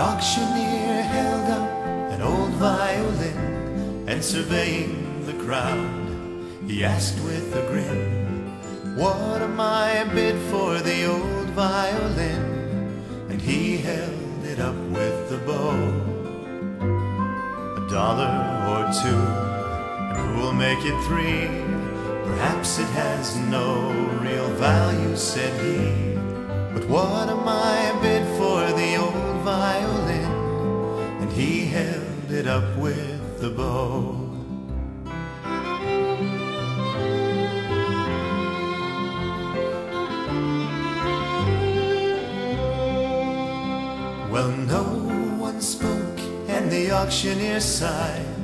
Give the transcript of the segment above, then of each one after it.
auctioneer held up an old violin, and surveying the crowd, he asked with a grin, "What am I bid for the old violin?" And he held it up with the bow. $1 or $2, and who'll make it $3? Perhaps it has no real value, said he, but what am I bid for the old violin? And he held it up with the bow. Well, no one spoke, and the auctioneer sighed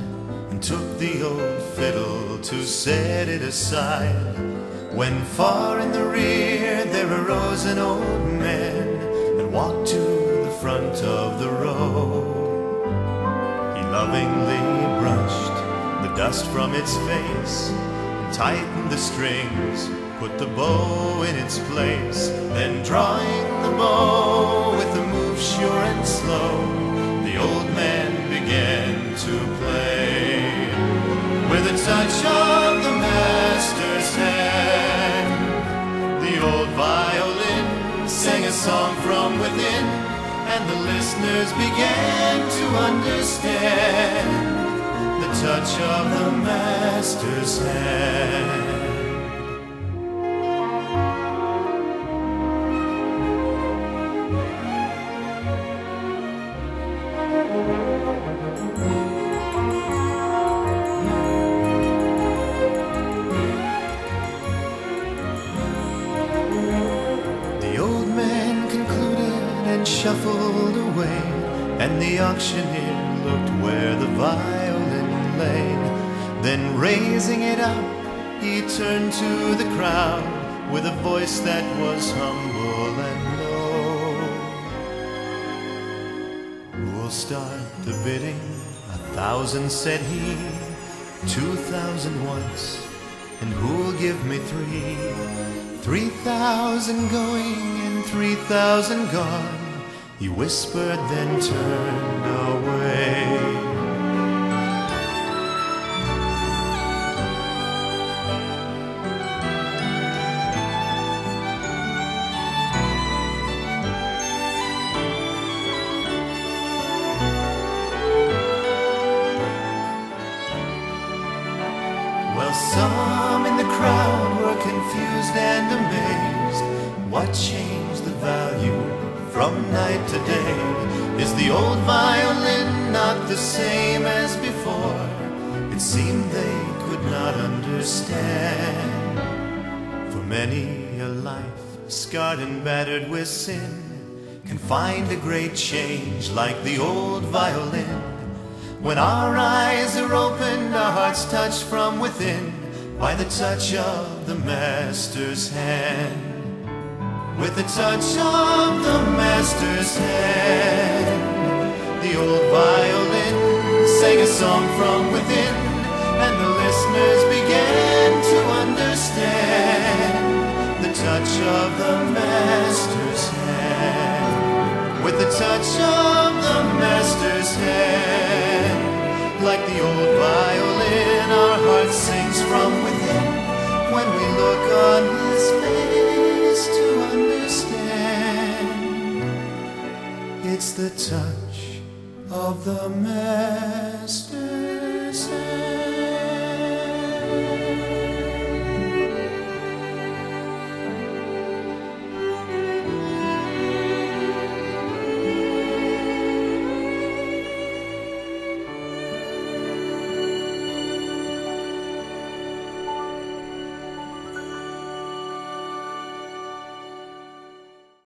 and took the old fiddle to set it aside, when far in the rear there arose an old man and walked to the front of the row. He lovingly brushed the dust from its face and tightened the strings, put the bow in its place, then drawing the bow with a move sure and slow, the old man began to play. With a touch of the master's hand, the old violin sang a song from within, and the listeners began to understand the touch of the master's hand. Shuffled away, and the auctioneer looked where the violin lay. Then raising it up, he turned to the crowd with a voice that was humble and low. "Who'll start the bidding? 1,000, said he. 2,000 once, and who'll give me 3? 3,000 going and 3,000 gone," he whispered, then turned away. Well, some in the crowd were confused and amazed. What changed the value from night to day? Is the old violin not the same as before? It seemed they could not understand. For many a life, scarred and battered with sin, can find a great change like the old violin. When our eyes are opened, our hearts touched from within by the touch of the master's hand. With the touch of the master's hand, the old violin sang a song from within, and the listeners began to understand the touch of the master's hand. With the touch of the master's hand, like the old violin, our heart sings from within when we look on his face to understand. It's the touch of the master's hand.